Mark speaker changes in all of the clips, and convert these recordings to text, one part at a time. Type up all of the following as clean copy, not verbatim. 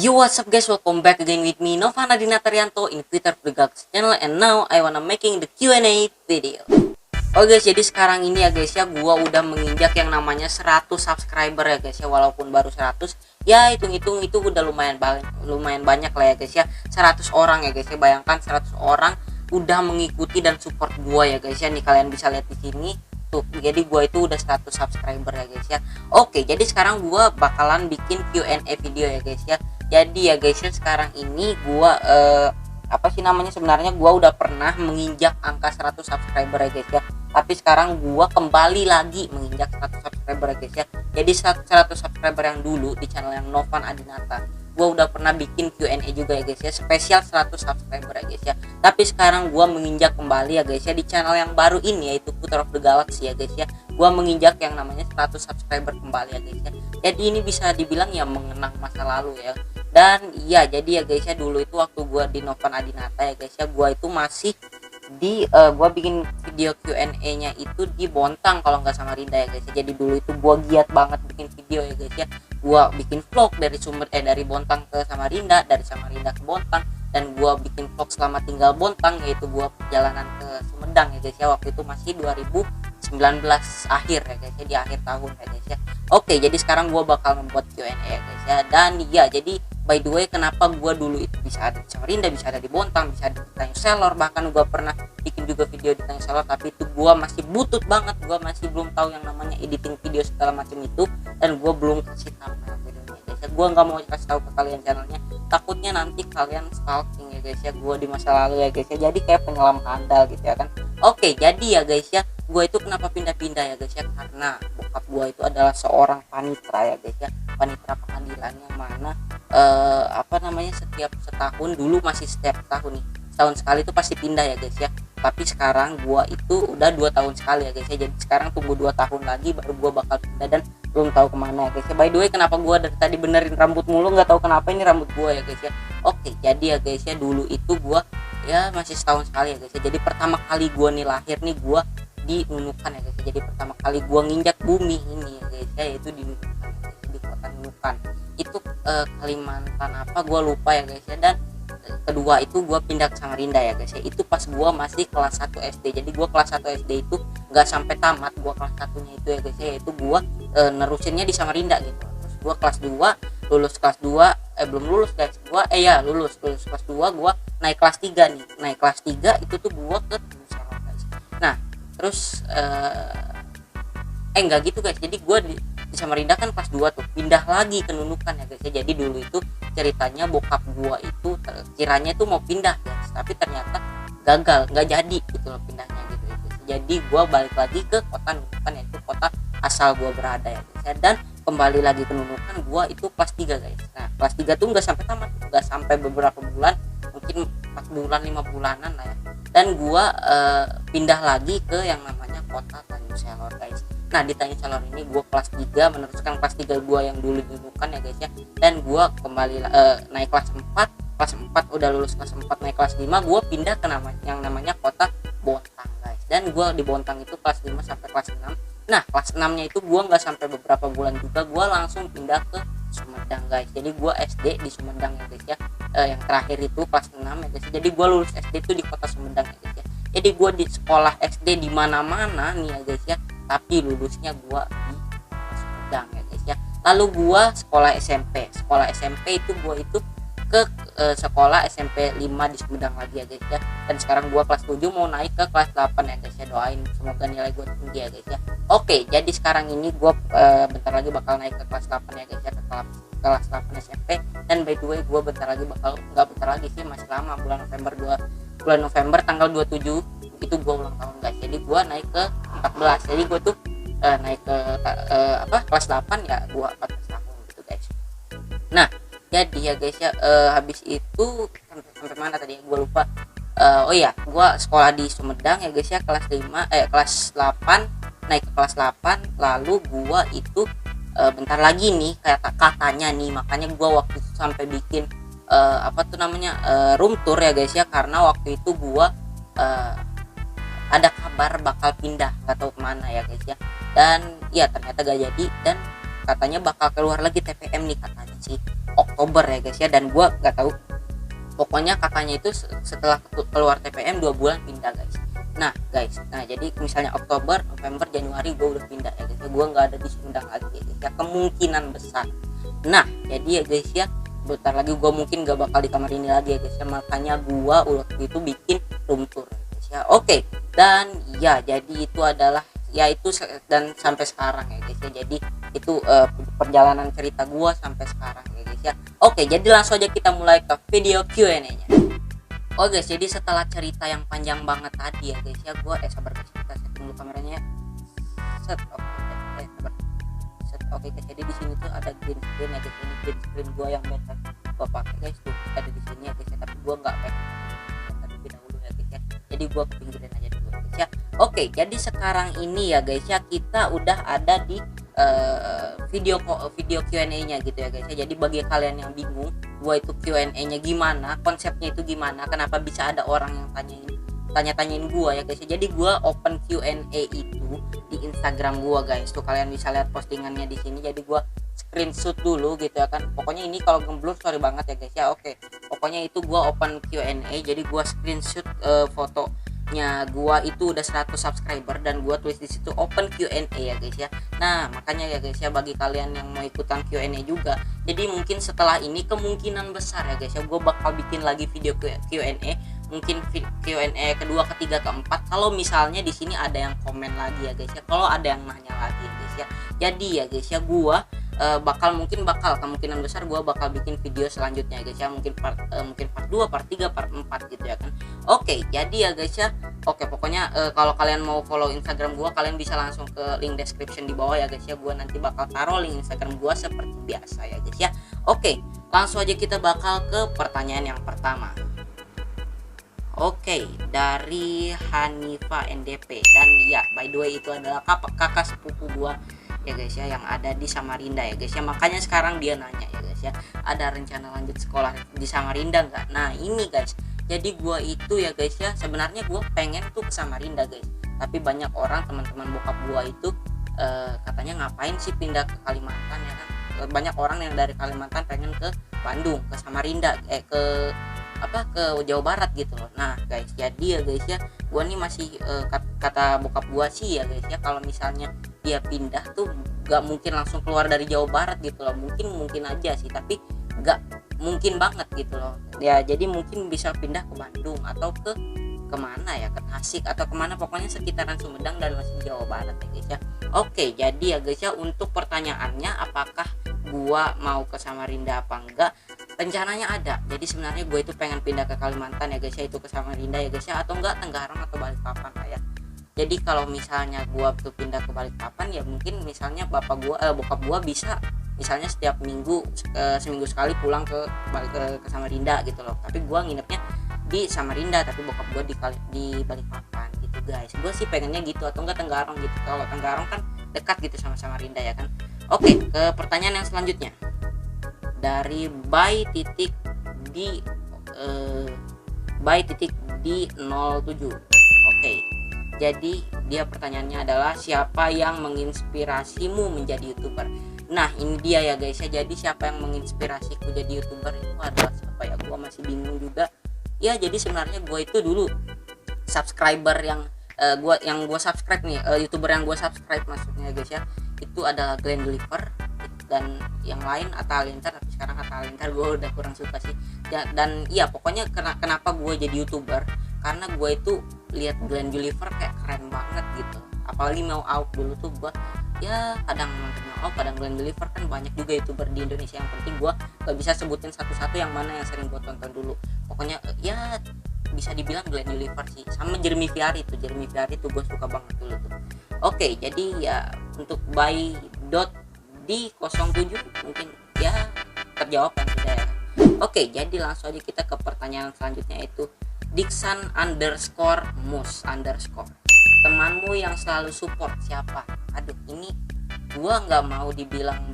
Speaker 1: Yo, what's up guys, welcome back again with me Novana Dinatarianto in Twitter Pregax channel, and now I wanna making the Q&A video. Oke guys, jadi sekarang ini ya guys ya, gua udah menginjak yang namanya 100 subscriber ya guys ya. Walaupun baru 100, ya hitung-hitung itu udah lumayan banyak lah ya guys ya. 100 orang ya guys ya, bayangkan 100 orang udah mengikuti dan support gua ya guys ya. Nih kalian bisa lihat di sini tuh, jadi gua itu udah 100 subscriber ya guys ya. Oke, jadi sekarang gua bakalan bikin Q&A video ya guys ya. Jadi ya guys ya, sekarang ini gua apa sih namanya, sebenarnya gua udah pernah menginjak angka 100 subscriber ya guys ya. Tapi sekarang gua kembali lagi menginjak 100 subscriber ya guys ya. Jadi 100 subscriber yang dulu di channel yang Novan Adinata, gua udah pernah bikin Q&A juga ya guys ya, spesial 100 subscriber ya guys ya. Tapi sekarang gua menginjak kembali ya guys ya di channel yang baru ini, yaitu Putar of the Galaxy ya guys ya. Gua menginjak yang namanya 100 subscriber kembali ya guys ya. Jadi ini bisa dibilang ya mengenang masa lalu ya. Dan iya, jadi ya guys ya, dulu itu waktu gua di Novan Adinata ya guys ya, gua itu masih di gua bikin video Q&A-nya itu di Bontang kalau nggak sama Rinda ya guys ya. Jadi dulu itu gua giat banget bikin video ya guys ya. Gua bikin vlog dari Bontang ke Samarinda, dari Samarinda ke Bontang, dan gua bikin vlog selama tinggal Bontang, yaitu gua perjalanan ke Sumedang ya guys ya. Waktu itu masih 2019 akhir ya guys ya, di akhir tahun ya guys ya. Oke, jadi sekarang gua bakal membuat Q&A ya guys ya. Dan ya, jadi by the way, kenapa gua dulu itu bisa ada di Samarinda, bisa ada di Bontang, bisa ada di Tanjung Selor, bahkan gua pernah bikin juga video di Tanjung Selor, tapi itu gua masih butut banget, gua masih belum tahu yang namanya editing video segala macam itu, dan gua belum kasih thumbnail videonya guys ya. Gua nggak mau kasih tahu ke kalian channelnya, takutnya nanti kalian stalking ya guys ya, gua di masa lalu ya guys ya, jadi kayak penyelam handal gitu ya kan. Oke, jadi ya guys ya, gua itu kenapa pindah-pindah ya guys ya, karena bokap gua itu adalah seorang panitra ya guys ya, panitra pengadilan, yang mana apa namanya, setiap setahun, dulu masih setiap tahun nih, setahun sekali itu pasti pindah ya guys ya. Tapi sekarang gua itu udah 2 tahun sekali ya guys ya, jadi sekarang tunggu 2 tahun lagi baru gua bakal pindah, dan belum tahu kemana ya guys ya. By the way, kenapa gua dari tadi benerin rambut mulu, nggak tahu kenapa ini rambut gua ya guys ya. Oke, jadi ya guys ya, dulu itu gua ya masih setahun sekali ya guys ya. Jadi pertama kali gua nih lahir nih, gua di Nunukan ya guys ya. Jadi pertama kali gua nginjak bumi ini ya guys ya, yaitu di Nunukan ya guys ya, di kota Nunukan itu, Kalimantan apa gua lupa ya guys ya. Dan kedua itu gua pindah ke Samarinda ya guys ya, itu pas gua masih kelas 1 SD. Jadi gua kelas 1 SD itu nggak sampai tamat, gua kelas 1-nya itu ya guys ya, yaitu gua nerusinnya di Samarinda gitu. Terus gua kelas 2 lulus kelas 2, belum lulus guys, gua lulus kelas 2, gua naik kelas 3 nih. Naik kelas 3 itu tuh gua ke Tanjung guys. Nah, terus enggak gitu guys. Jadi gua di Samarinda kan kelas 2 tuh pindah lagi ke Nunukan ya guys ya. Jadi dulu itu ceritanya bokap gua itu kiranya tuh mau pindah guys, tapi ternyata gagal, nggak jadi gitu loh pindahnya gitu ya guys. Jadi gua balik lagi ke kota Nunukan, yaitu kota asal gua berada ya guys ya. Dan kembali lagi ke Nunukan, gua itu kelas 3 guys. Nah, kelas 3 tuh nggak sampai tamat, nggak sampai beberapa bulan, mungkin 4 bulan 5 bulanan lah ya. Dan gua pindah lagi ke yang namanya kota Tanjung Selor guys. Nah, di Tanjung Selor ini gua kelas 3 meneruskan kelas 3 gua yang dulu di Nunukan ya guys ya. Dan gua kembali naik kelas 4 udah lulus kelas 4, naik kelas 5 gua pindah ke yang namanya kota Bontang guys. Dan gua di Bontang itu kelas 5 sampai kelas 6. Nah, kelas 6-nya itu gua nggak sampai beberapa bulan juga, gua langsung pindah ke Sumedang guys. Jadi gua SD di Sumedang ya guys ya. Yang terakhir itu kelas 6 ya guys. Jadi gua lulus SD itu di kota Sumedang ya guys ya. Jadi gua di sekolah SD di mana-mana nih ya guys ya, tapi lulusnya gua di Sumedang ya guys ya. Lalu gua sekolah SMP itu gua itu ke sekolah SMP 5 di Sumedang lagi ya guys ya. Dan sekarang gua kelas 7 mau naik ke kelas 8 ya guys ya. Doain semoga nilai gua tinggi ya guys ya. Oke, jadi sekarang ini gua bentar lagi bakal naik ke kelas 8 ya guys ya, ke kelas 8 SMP. Dan by the way, gua bentar lagi nggak bentar lagi sih, masih lama, bulan November tanggal 27 itu gua ulang tahun guys. Jadi gua naik ke 14. Jadi gua tuh naik ke kelas 8 ya, gua 14 tahun gitu guys. Nah, jadi ya guys ya, habis itu sampai mana tadi ya, gua lupa. Oh iya, gua sekolah di Sumedang ya guys ya, kelas 8, naik ke kelas 8. Lalu gua itu bentar lagi nih, katanya nih, makanya gua waktu itu sampai bikin room tour ya guys ya, karena waktu itu gua ada kabar bakal pindah, nggak tahu kemana ya guys ya. Dan ya ternyata gak jadi, dan katanya bakal keluar lagi TPM nih katanya sih. Oktober ya guys ya, dan gua nggak tahu, pokoknya kakaknya itu setelah keluar TPM 2 bulan pindah guys. Nah guys, nah jadi misalnya Oktober, November, Januari gue udah pindah ya guys, gue nggak ada di Sumedang lagi ya guys ya, kemungkinan besar. Nah jadi ya guys ya, bentar lagi gue mungkin gak bakal di kamar ini lagi ya guys ya, makanya gue waktu itu bikin room tour ya guys ya. Oke, dan ya jadi itu adalah ya itu, dan sampai sekarang ya guys ya, jadi itu perjalanan cerita gue sampai sekarang ya guys ya. Oke, jadi langsung aja kita mulai ke video Q&A nya. Oke guys, jadi setelah cerita yang panjang banget tadi ya guys ya, gue sabar guys, kita setting dulu kameranya ya. Set, oke, sabar. Set, oke guys, jadi di sini tuh ada green screen ya guys, ini green screen gue yang biasa gue pakai guys, tuh ada di sini ya guys ya, tapi gue nggak pakai terlebih dahulu ya guys ya, jadi gue kepinggirin aja dulu guys ya. Oke, jadi sekarang ini ya guys ya, kita udah ada di video Q&A-nya gitu ya guys ya. Jadi bagi kalian yang bingung gua itu Q&A-nya gimana, konsepnya itu gimana, kenapa bisa ada orang yang tanya-tanyain gua ya guys ya. Jadi gua open Q&A itu di Instagram gua guys. Tuh kalian bisa lihat postingannya di sini. Jadi gua screenshot dulu gitu ya kan. Pokoknya ini kalau gemblur sorry banget ya guys ya. Oke. Pokoknya itu gua open Q&A, jadi gua screenshot fotonya gua itu udah 100 subscriber, dan gua tulis di situ open Q&A ya guys ya. Nah makanya ya guys ya, bagi kalian yang mau ikutan Q&A juga, jadi mungkin setelah ini kemungkinan besar ya guys ya, gua bakal bikin lagi video Q&A, mungkin Q&A kedua, ketiga, keempat, kalau misalnya di sini ada yang komen lagi ya guys ya, kalau ada yang nanya lagi ya guys ya. Jadi ya guys ya, gua kemungkinan besar gue bakal bikin video selanjutnya guys ya, mungkin part 2, part 3, part 4 gitu ya kan. Oke, jadi ya guys ya, oke pokoknya kalau kalian mau follow Instagram gue, kalian bisa langsung ke link description di bawah ya guys ya, gue nanti bakal taruh link Instagram gue seperti biasa ya guys ya. Oke, langsung aja kita bakal ke pertanyaan yang pertama. Oke, dari Hanifa NDP, dan ya by the way itu adalah kakak sepupu gue ya guys ya, yang ada di Samarinda ya guys ya. Makanya sekarang dia nanya ya guys ya, ada rencana lanjut sekolah di Samarinda nggak? Nah ini guys, jadi gua itu ya guys ya, sebenarnya gua pengen tuh ke Samarinda guys, tapi banyak orang, teman-teman bokap gua itu katanya ngapain sih pindah ke Kalimantan ya kan. Banyak orang yang dari Kalimantan pengen ke Bandung, ke Samarinda, ke Jawa Barat gitu loh. Nah guys, jadi ya guys ya, gua nih masih kata bokap gua sih ya guys ya, kalau misalnya dia pindah tuh gak mungkin langsung keluar dari Jawa Barat gitu loh, mungkin aja sih, tapi gak mungkin banget gitu loh ya. Jadi mungkin bisa pindah ke Bandung atau ke kemana ya, ke Tasik atau kemana, pokoknya sekitaran Sumedang dan masih Jawa Barat ya guys ya. Oke, jadi ya guys ya, untuk pertanyaannya apakah gua mau ke Samarinda apa enggak, rencananya ada. Jadi sebenarnya gue itu pengen pindah ke Kalimantan ya guys ya, itu ke Samarinda ya guys ya, atau enggak Tenggarong atau Balikpapan lah ya. Jadi kalau misalnya gua tuh pindah ke Balikpapan ya, mungkin misalnya bokap gua bisa misalnya setiap minggu seminggu sekali pulang ke Samarinda gitu loh. Tapi gua nginepnya di Samarinda, tapi bokap gua di Balikpapan gitu guys. Gua sih pengennya gitu, atau enggak Tenggarong gitu. Kalau Tenggarong kan dekat gitu sama Samarinda ya kan. Oke, ke pertanyaan yang selanjutnya. Dari by.di 07. Oke. Jadi dia pertanyaannya adalah, siapa yang menginspirasimu menjadi YouTuber? Nah ini dia ya guys ya, jadi siapa yang menginspirasiku jadi YouTuber itu adalah siapa ya, gua masih bingung juga ya. Jadi sebenarnya gua itu dulu subscriber yang gua subscribe nih, YouTuber yang gua subscribe maksudnya guys ya, itu adalah Glenn Gulliver, dan yang lain Atta Halilintar, tapi sekarang Atta Halilintar gue udah kurang suka sih ya. Dan iya pokoknya kenapa gue jadi YouTuber, karena gue itu lihat Glenn Gulliver kayak keren banget gitu, apalagi mau out dulu tuh gue ya kadang nonton out, kadang Glenn Gulliver, kan banyak juga YouTuber di Indonesia, yang penting gue gak bisa sebutin satu-satu yang mana yang sering gue tonton dulu. Pokoknya ya bisa dibilang Glenn Gulliver sih, sama Jeremy Fiari tuh gue suka banget dulu tuh. Oke, jadi ya untuk di 07 mungkin ya terjawab kan sudah ya. Oke, jadi langsung aja kita ke pertanyaan selanjutnya, yaitu Dixon_mus_. Temanmu yang selalu support siapa? Aduh, ini gua nggak mau dibilang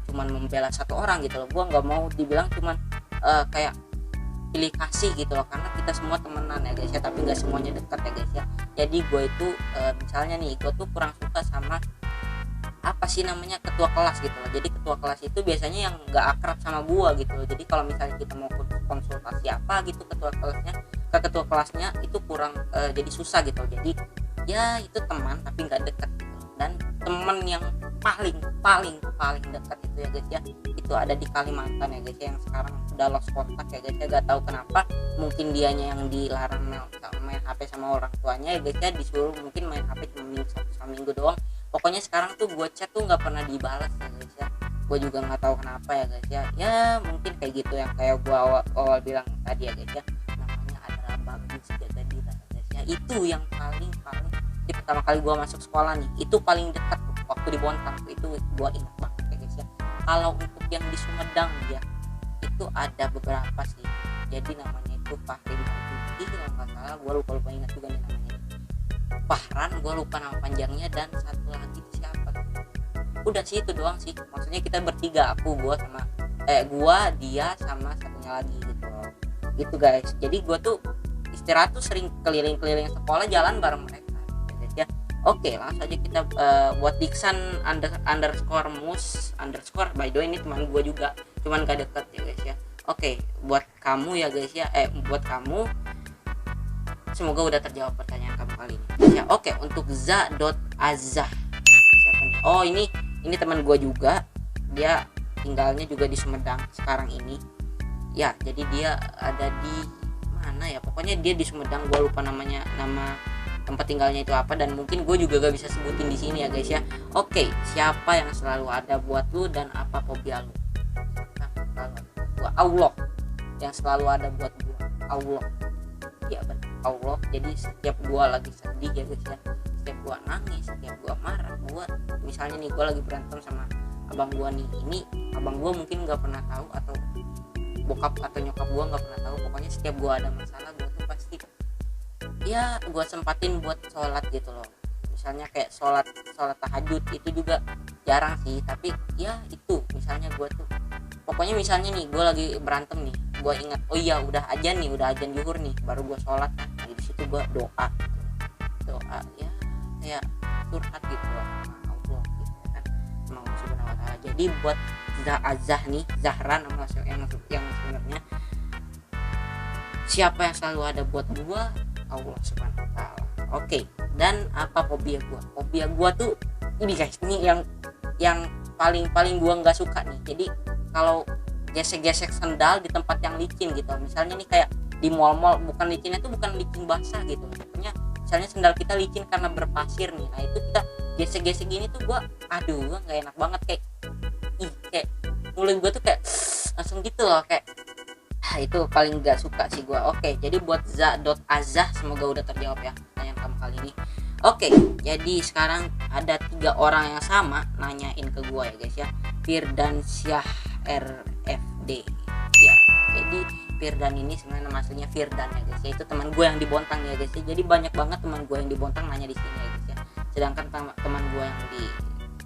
Speaker 1: cuman membela satu orang gitu loh, gua nggak mau dibilang cuman kayak pilih kasih gitu loh, karena kita semua temenan ya guys ya, tapi nggak semuanya dekat ya guys ya. Jadi gue itu misalnya nih, gue tuh kurang suka sama apa sih namanya, ketua kelas gitu loh. Jadi ketua kelas itu biasanya yang nggak akrab sama gua gitu loh. Jadi kalau misalnya kita mau konsultasi apa gitu ketua kelasnya itu kurang jadi susah gitu. Jadi ya itu teman tapi nggak dekat gitu. Dan teman yang paling paling paling dekat itu ya guys ya, itu ada di Kalimantan ya guys ya, yang sekarang udah lost kontak ya guys ya. Gak tahu kenapa, mungkin dianya yang dilarang main HP sama orang tuanya ya guys ya, disuruh mungkin main HP cuma minggu doang. Pokoknya sekarang tuh gue chat tuh nggak pernah dibalas ya guys ya. Gue juga nggak tahu kenapa ya guys ya. Ya mungkin kayak gitu yang kayak gue awal bilang tadi ya guys ya, namanya adalah bagus jaga diri ya guys ya. Itu yang paling di pertama kali gue masuk sekolah nih, itu paling dekat tuh, waktu di Bontang tuh, itu gue ingat banget ya guys ya. Kalau untuk yang di Sumedang ya, itu ada beberapa sih. Jadi namanya itu Fahri Marzuki kalau nggak salah, gue lupa ingat juga nih namanya. Fahran, gue lupa nama panjangnya, dan satu lagi siapa tuh. Udah sih itu doang sih. Maksudnya kita bertiga, aku, gue sama dia sama satunya lagi gitu. Gitu guys. Jadi gue tuh istirahat tuh sering keliling-keliling sekolah, jalan bareng mereka ya. Oke, langsung aja kita buat Diksan underscore mus underscore. By the way ini teman gue juga, cuman gak deket ya guys ya. Oke, buat kamu ya guys ya, buat kamu semoga udah terjawab pertanyaan kamu kali ini ya. Oke, untuk za.azah siapa nih? Oh ini teman gue juga, dia tinggalnya juga di Sumedang sekarang ini ya. Jadi dia ada di mana ya, pokoknya dia di Sumedang, gue lupa nama tempat tinggalnya itu apa, dan mungkin gue juga gak bisa sebutin di sini ya guys ya. Oke, siapa yang selalu ada buat lu dan apa fobia lu? Allah yang selalu ada buat gue. Allah, ya benar, Allah. Jadi setiap gue lagi sedih ya guys ya, setiap gue nangis, setiap gue marah, gue misalnya nih gue lagi berantem sama abang gue nih, ini abang gue mungkin nggak pernah tahu, atau bokap atau nyokap gue nggak pernah tahu. Pokoknya setiap gue ada masalah, gue tuh pasti ya gue sempatin buat sholat gitu loh. Misalnya kayak sholat tahajud itu juga jarang sih, tapi ya itu misalnya gue tuh, pokoknya misalnya nih gue lagi berantem nih, gue ingat oh iya udah ajan zuhur nih, baru gue sholat kan. Jadi di situ gue doa ya kayak curhat gitu loh sama Allah gitu kan, sama Allah Subhanahu wa Ta'ala. Jadi buat Azah nih, Zahra nama yang sebenarnya, siapa yang selalu ada buat gue? Allah Subhanahu wa Ta'ala. Oke, dan apa fobia gua? Fobia gua tuh ini guys, ini yang paling gua nggak suka nih. Jadi kalau gesek-gesek sendal di tempat yang licin gitu, misalnya nih kayak di mall-mall, bukan licinnya tuh bukan licin basah gitu, maksudnya misalnya sendal kita licin karena berpasir nih, nah itu kita gesek-gesek gini tuh gua nggak enak banget, kayak mulut gua tuh kayak langsung gitu loh, kayak itu paling gak suka sih gue. Oke, jadi buat za.azah semoga udah terjawab ya pertanyaan kamu kali ini. Oke, jadi sekarang ada 3 orang yang sama nanyain ke gue ya guys ya. Firdan Syah RFD ya. Jadi Firdan ini sebenarnya nama aslinya Firdan ya guys ya, itu teman gue yang di Bontang ya guys ya. Jadi banyak banget teman gue yang di Bontang nanya di sini ya guys ya, sedangkan teman gue yang di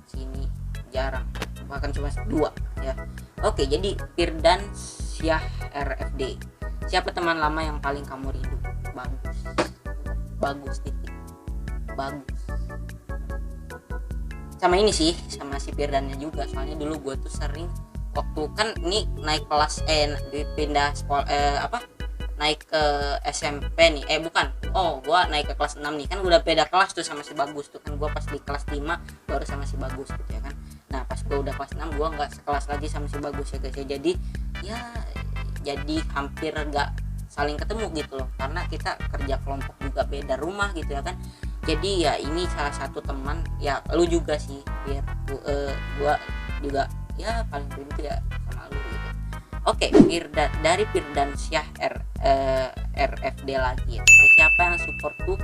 Speaker 1: sini jarang, bahkan cuma 2 ya. Oke, jadi Firdan Syah RFD, siapa teman lama yang paling kamu rindu? Bagus titik, bagus. Sama ini sih, sama si Firdannya juga, soalnya dulu gue tuh sering waktu kan ini naik kelas pindah sekolah naik ke SMP nih, gue naik ke kelas 6 nih, kan udah beda kelas tuh sama si Bagus tuh kan. Gue pas di kelas 5 baru sama si Bagus gitu ya kan. Nah pas gue udah kelas 6 gue nggak sekelas lagi sama si Bagus ya guys ya. Jadi hampir nggak saling ketemu gitu loh, karena kita kerja kelompok juga, beda rumah gitu ya kan. Jadi ya ini salah satu teman ya, lu juga sih biar gue juga ya paling rindu ya sama lu gitu. Oke, dari Firdan Syah RFD lagi ya. Siapa yang support tuh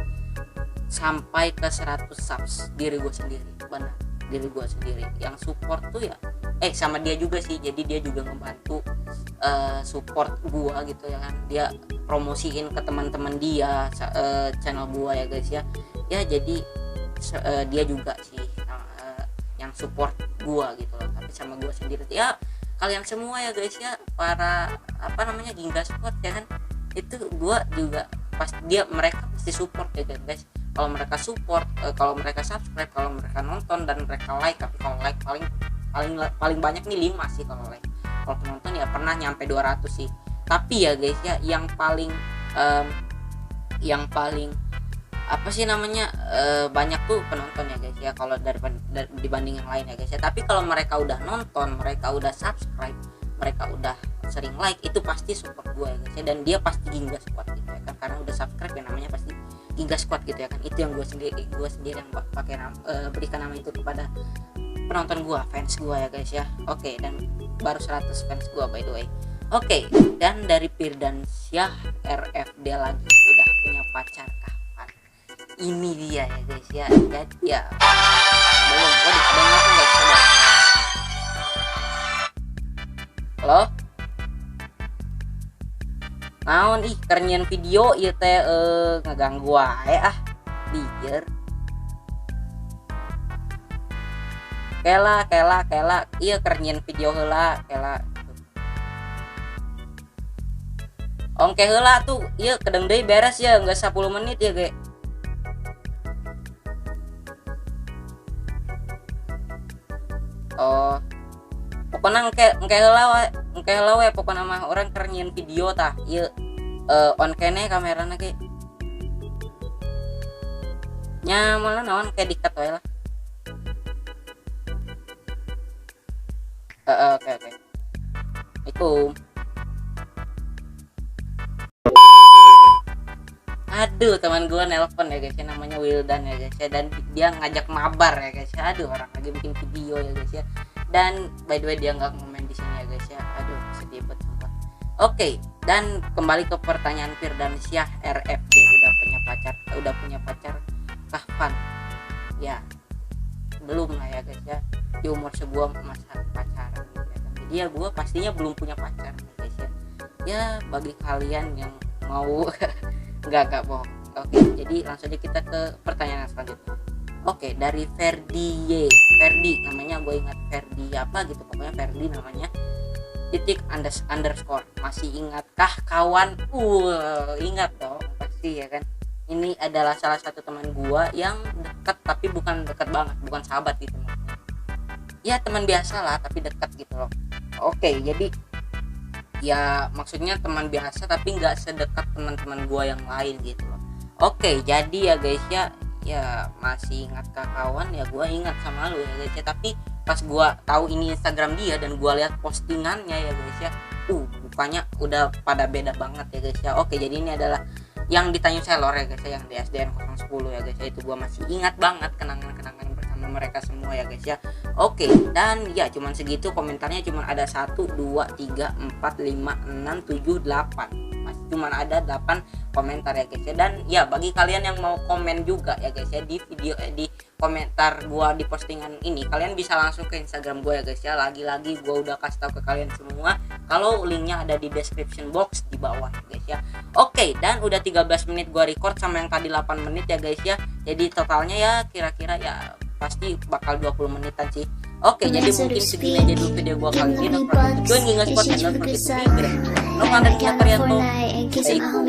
Speaker 1: sampai ke 100 subs? Diri gue sendiri, benar, diri gue sendiri yang support tuh ya. Sama dia juga sih, jadi dia juga ngebantu support gue gitu ya kan. Dia promosiin ke teman-teman dia channel gue ya guys ya. Ya jadi dia juga sih yang support gue gitu loh. Tapi sama gue sendiri ya, kalian semua ya guys ya, para Gingga Squad ya kan, itu gue juga pas mereka pasti support ya guys. kalau mereka support, kalau mereka subscribe, kalau mereka nonton dan mereka like. Tapi kalau like paling banyak nih 5 sih kalau like. Kalau penonton ya pernah nyampe 200 sih. Tapi ya guys ya, yang paling apa sih namanya, banyak tuh penonton ya guys ya, kalau dibanding yang lain ya guys ya. Tapi kalau mereka udah nonton, mereka udah subscribe, mereka udah sering like, itu pasti support gue ya guys ya. Dan dia pasti Ginga Squad gitu ya kan, karena udah subscribe ya, namanya pasti Ginga Squad gitu ya kan. Itu yang gue sendiri yang pakai berikan nama itu kepada penonton gue, fans gue ya guys ya. Oke, dan baru 100 fans gue by the way. Oke, dan dari Firdansyah RFD lagi, udah punya pacar kapan? Ini dia ya guys ya. Jadi ya belum. Waduh, ada yang guys, coba. Halo? Naon ih, kerenyan video ieu teh ngeganggu wae ah. Bieur. Kela. Iya kerenyan video heula, kela. Ongke heula tuh, iya kedeng deui beres ya, enggak 10 menit ya, ge. Oh, pokoknya engke heula we pokoknya mah orang kerenyan video tah. Ieu on kene kamerana ge. Nya malah naon kayak dikat wae lah. Oke. Assalamualaikum. Aduh, teman gue nelpon ya guys ya, namanya Wildan ya guys ya, dan dia ngajak mabar ya guys ya. Aduh, orang lagi bikin video ya guys ya. Dan by the way dia nggak komen di sini ya guys ya. Aduh, sedih banget sumpah. Oke, dan kembali ke pertanyaan Firdansyah RFD, udah punya pacar kapan? Ya, belum lah ya guys ya. Di umur sebuah masa pacaran gitu ya kan. Jadi ya gue pastinya belum punya pacar ya guys ya. Ya, bagi kalian yang mau enggak bohong. Oke, jadi langsung aja kita ke pertanyaan selanjutnya. Oke, dari Ferdi namanya, gue ingat Ferdi apa gitu, pokoknya Ferdi namanya, __ masih ingatkah kawan? Ingat dong pasti ya kan. Ini adalah salah satu teman gue yang dekat, tapi bukan dekat banget, bukan sahabat gitu maksudnya. Ya teman biasa lah tapi dekat gitu loh. Oke, jadi ya maksudnya teman biasa tapi nggak sedekat teman-teman gue yang lain gitu loh. Oke, jadi ya guys ya masih ingat kawan ya, gue ingat sama lu ya guys ya. Tapi pas gue tahu ini Instagram dia dan gue lihat postingannya ya guys ya, bukannya udah pada beda banget ya guys ya. Oke, jadi ini adalah yang di Tanjung Selor ya guys ya, yang di SDN 010 ya guys ya. Itu gue masih ingat banget kenangan-kenangan bersama mereka semua ya guys ya. Oke, dan ya cuman segitu komentarnya, cuman ada 1, 2, 3, 4, 5, 6, 7, 8. Masih cuman ada 8 komentar ya guys ya. Dan ya bagi kalian yang mau komen juga ya guys ya di video di komentar gua di postingan ini, kalian bisa langsung ke Instagram gua ya guys ya. Lagi-lagi gua udah kasih tahu ke kalian semua kalau linknya ada di description box di bawah ya guys ya. Oke, dan udah 13 menit gua record sama yang tadi 8 menit ya guys ya. Jadi totalnya ya kira-kira ya pasti bakal 20 menitan sih. Oke, jadi mungkin segini aja dulu video gua kali ini. Join Ginga Squad dan don't forget to be great. No, Andre Trianto. Stay cool.